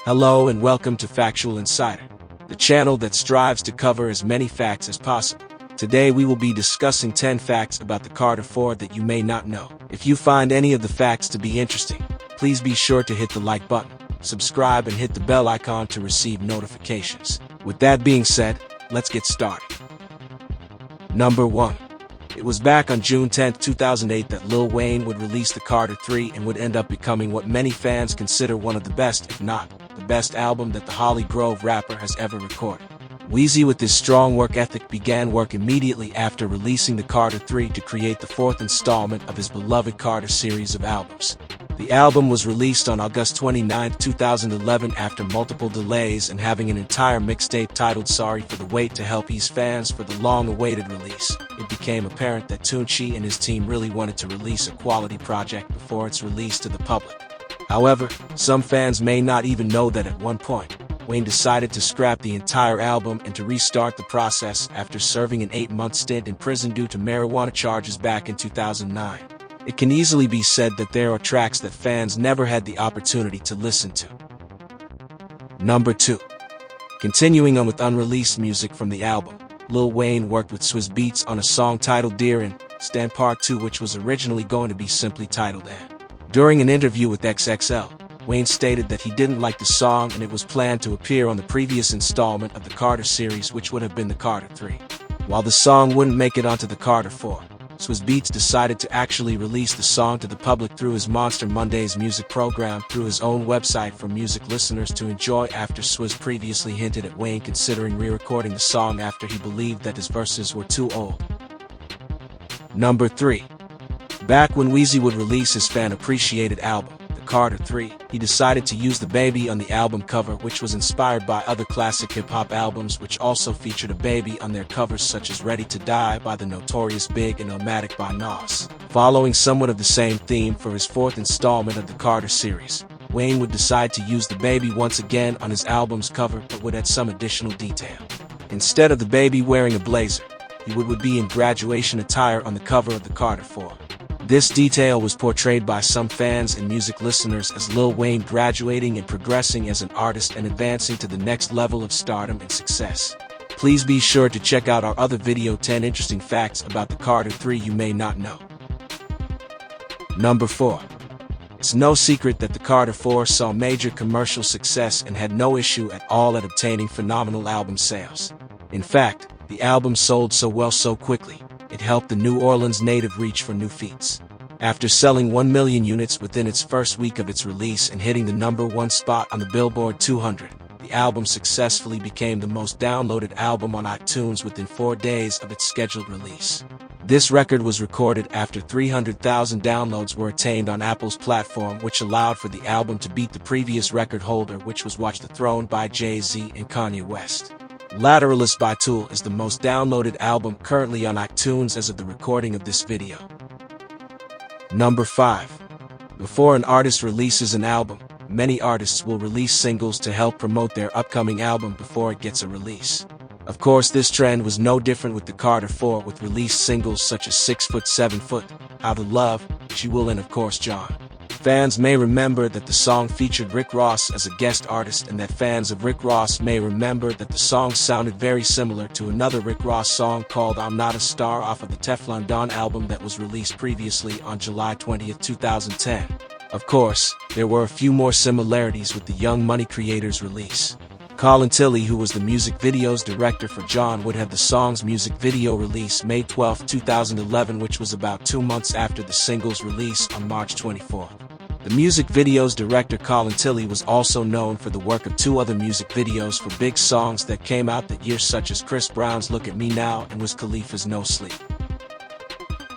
Hello and welcome to Factual Insider, the channel that strives to cover as many facts as possible. Today we will be discussing 10 facts about the Carter 4 that you may not know. If you find any of the facts to be interesting, please be sure to hit the like button, subscribe and hit the bell icon to receive notifications. With that being said, let's get started. Number 1. It was back on June 10, 2008 that Lil Wayne would release the Carter 3 and would end up becoming what many fans consider one of the best, if not the best album that the Holly Grove rapper has ever recorded. Weezy, with his strong work ethic, began work immediately after releasing the Carter 3 to create the fourth installment of his beloved Carter series of albums. The album was released on August 29, 2011 after multiple delays and having an entire mixtape titled Sorry for the Wait to help ease fans for the long-awaited release. It became apparent that Tunchi and his team really wanted to release a quality project before its release to the public. However, some fans may not even know that at one point, Wayne decided to scrap the entire album and to restart the process after serving an 8-month stint in prison due to marijuana charges back in 2009. It can easily be said that there are tracks that fans never had the opportunity to listen to. Number 2. Continuing on with unreleased music from the album, Lil Wayne worked with Swizz Beatz on a song titled didnt Part 2, which was originally going to be simply titled N. During an interview with XXL, Wayne stated that he didn't like the song and it was planned to appear on the previous installment of the Carter series, which would have been the Carter 3. While the song wouldn't make it onto the Carter 4, Swizz Beatz decided to actually release the song to the public through his Monster Mondays music program through his own website for music listeners to enjoy, after Swizz previously hinted at Wayne considering re-recording the song after he believed that his verses were too old. Number 3. Back when Weezy would release his fan-appreciated album, the Carter 3, he decided to use the baby on the album cover, which was inspired by other classic hip-hop albums which also featured a baby on their covers, such as Ready to Die by the Notorious Big and Illmatic by Nas. Following somewhat of the same theme for his fourth installment of the Carter series, Wayne would decide to use the baby once again on his album's cover, but would add some additional detail. Instead of the baby wearing a blazer, he would be in graduation attire on the cover of the Carter 4. This detail was portrayed by some fans and music listeners as Lil Wayne graduating and progressing as an artist and advancing to the next level of stardom and success. Please be sure to check out our other video, 10 interesting facts about the Carter 3 you may not know. Number 4. It's no secret that the Carter 4 saw major commercial success and had no issue at all at obtaining phenomenal album sales. In fact, the album sold so well so quickly, it helped the New Orleans native reach for new feats. After selling 1 million units within its first week of its release and hitting the #1 spot on the Billboard 200, the album successfully became the most downloaded album on iTunes within 4 days of its scheduled release. This record was recorded after 300,000 downloads were attained on Apple's platform, which allowed for the album to beat the previous record holder, which was Watch the Throne by Jay-Z and Kanye West. Lateralus by Tool is the most downloaded album currently on iTunes as of the recording of this video. Number 5. Before an artist releases an album, many artists will release singles to help promote their upcoming album before it gets a release. Of course, this trend was no different with the Carter 4, with released singles such as 6 Foot 7 Foot, How to Love, She Will, and of course John. Fans may remember that the song featured Rick Ross as a guest artist, and that fans of Rick Ross may remember that the song sounded very similar to another Rick Ross song called I'm Not a Star off of the Teflon Don album that was released previously on July 20, 2010. Of course, there were a few more similarities with the Young Money Creators release. Colin Tilley, who was the music video's director for John, would have the song's music video release May 12, 2011, which was about 2 months after the single's release on March 24. The music video's director Colin Tilley was also known for the work of 2 other music videos for big songs that came out that year, such as Chris Brown's Look at Me Now and Wiz Khalifa's No Sleep.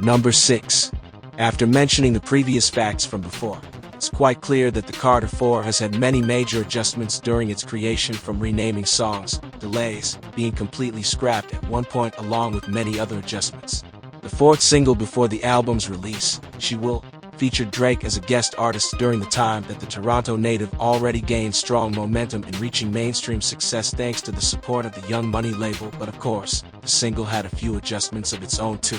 Number 6. After mentioning the previous facts from before, it's quite clear that the Carter 4 has had many major adjustments during its creation, from renaming songs, delays, being completely scrapped at one point, along with many other adjustments. The fourth single before the album's release, She Will, featured Drake as a guest artist during the time that the Toronto native already gained strong momentum in reaching mainstream success thanks to the support of the Young Money label, but of course, the single had a few adjustments of its own too.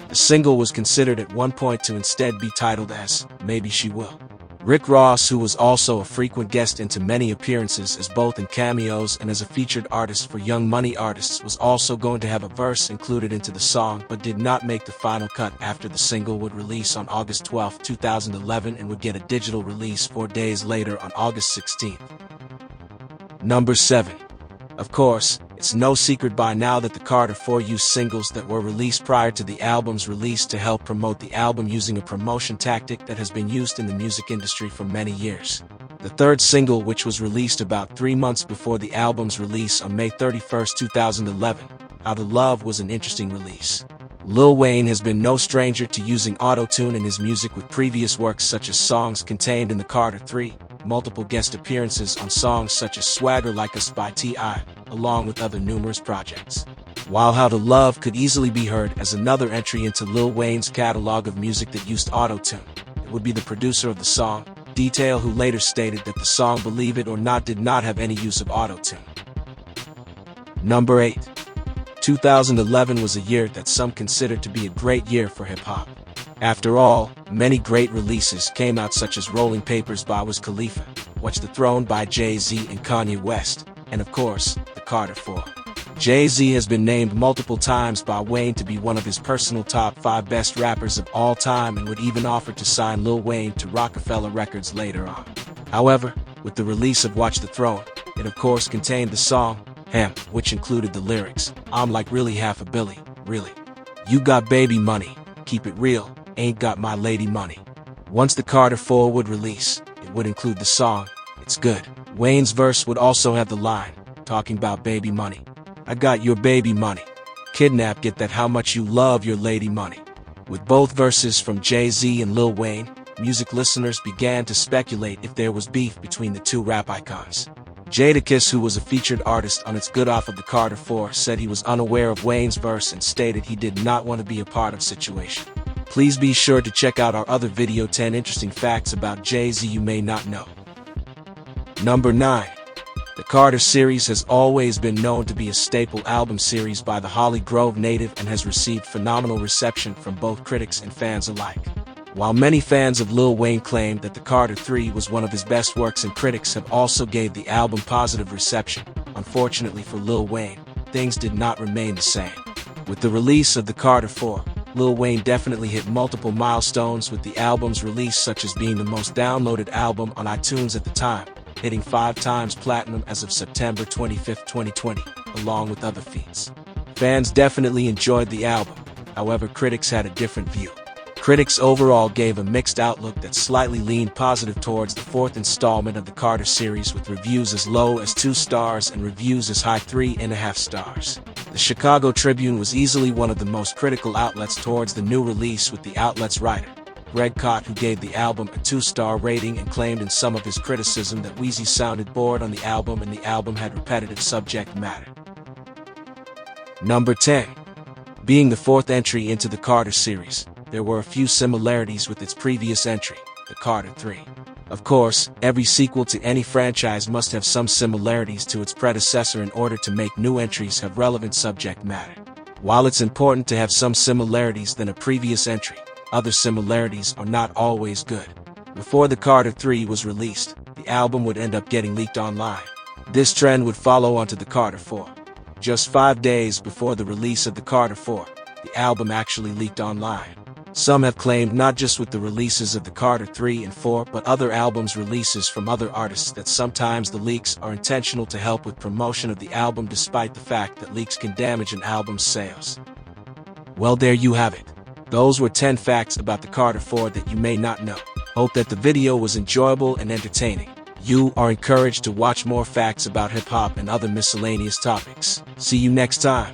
The single was considered at one point to instead be titled as Maybe She Will. Rick Ross, who was also a frequent guest into many appearances as both in cameos and as a featured artist for Young Money artists, was also going to have a verse included into the song but did not make the final cut after the single would release on August 12, 2011 and would get a digital release 4 days later on August 16th. Number 7. Of course, it's no secret by now that the Carter 4 used singles that were released prior to the album's release to help promote the album using a promotion tactic that has been used in the music industry for many years. The third single, which was released about 3 months before the album's release on May 31, 2011, Out of Love, was an interesting release. Lil Wayne has been no stranger to using auto-tune in his music with previous works such as songs contained in the Carter 3, multiple guest appearances on songs such as Swagger Like Us by T.I., along with other numerous projects. While How to Love could easily be heard as another entry into Lil Wayne's catalog of music that used auto-tune, it would be the producer of the song, Detail, who later stated that the song Believe It or Not did not have any use of auto-tune. Number 8. 2011 was a year that some consider to be a great year for hip-hop. After all, many great releases came out, such as Rolling Papers by Wiz Khalifa, Watch the Throne by Jay-Z and Kanye West, and of course, the Carter 4. Jay-Z has been named multiple times by Wayne to be one of his personal top 5 best rappers of all time and would even offer to sign Lil Wayne to Rockefeller Records later on. However, with the release of Watch the Throne, it of course contained the song, Hemp, which included the lyrics, I'm like really half a Billy, really. You got baby money, keep it real, ain't got my lady money. Once the Carter 4 would release, it would include the song, It's Good. Wayne's verse would also have the line, talking about baby money. I got your baby money. Kidnap, get that how much you love your lady money. With both verses from Jay-Z and Lil Wayne, music listeners began to speculate if there was beef between the two rap icons. Jadakiss, who was a featured artist on It's Good off of the Carter 4, said he was unaware of Wayne's verse and stated he did not want to be a part of the situation. Please be sure to check out our other video, 10 interesting facts about Jay-Z you may not know. Number 9. The Carter series has always been known to be a staple album series by the Holly Grove native and has received phenomenal reception from both critics and fans alike. While many fans of Lil Wayne claimed that the Carter 3 was one of his best works and critics have also gave the album positive reception, unfortunately for Lil Wayne, things did not remain the same. With the release of the Carter 4, Lil Wayne definitely hit multiple milestones with the album's release, such as being the most downloaded album on iTunes at the time, hitting 5 times platinum as of September 25, 2020, along with other feats. Fans definitely enjoyed the album, however critics had a different view. Critics overall gave a mixed outlook that slightly leaned positive towards the 4th installment of the Carter series, with reviews as low as 2 stars and reviews as high 3.5 stars. The Chicago Tribune was easily one of the most critical outlets towards the new release, with the outlet's writer, Greg Kot, who gave the album a 2-star rating and claimed in some of his criticism that Weezy sounded bored on the album and the album had repetitive subject matter. Number 10. Being the 4th entry into the Carter series, there were a few similarities with its previous entry, the Carter 3. Of course, every sequel to any franchise must have some similarities to its predecessor in order to make new entries have relevant subject matter. While it's important to have some similarities than a previous entry, other similarities are not always good. Before the Carter 3 was released, the album would end up getting leaked online. This trend would follow onto the Carter 4. Just 5 days before the release of the Carter 4, the album actually leaked online. Some have claimed, not just with the releases of the Carter 3 and 4 but other albums releases from other artists, that sometimes the leaks are intentional to help with promotion of the album, despite the fact that leaks can damage an album's sales. Well, there you have it. Those were 10 facts about the Carter 4 that you may not know. Hope that the video was enjoyable and entertaining. You are encouraged to watch more facts about hip-hop and other miscellaneous topics. See you next time.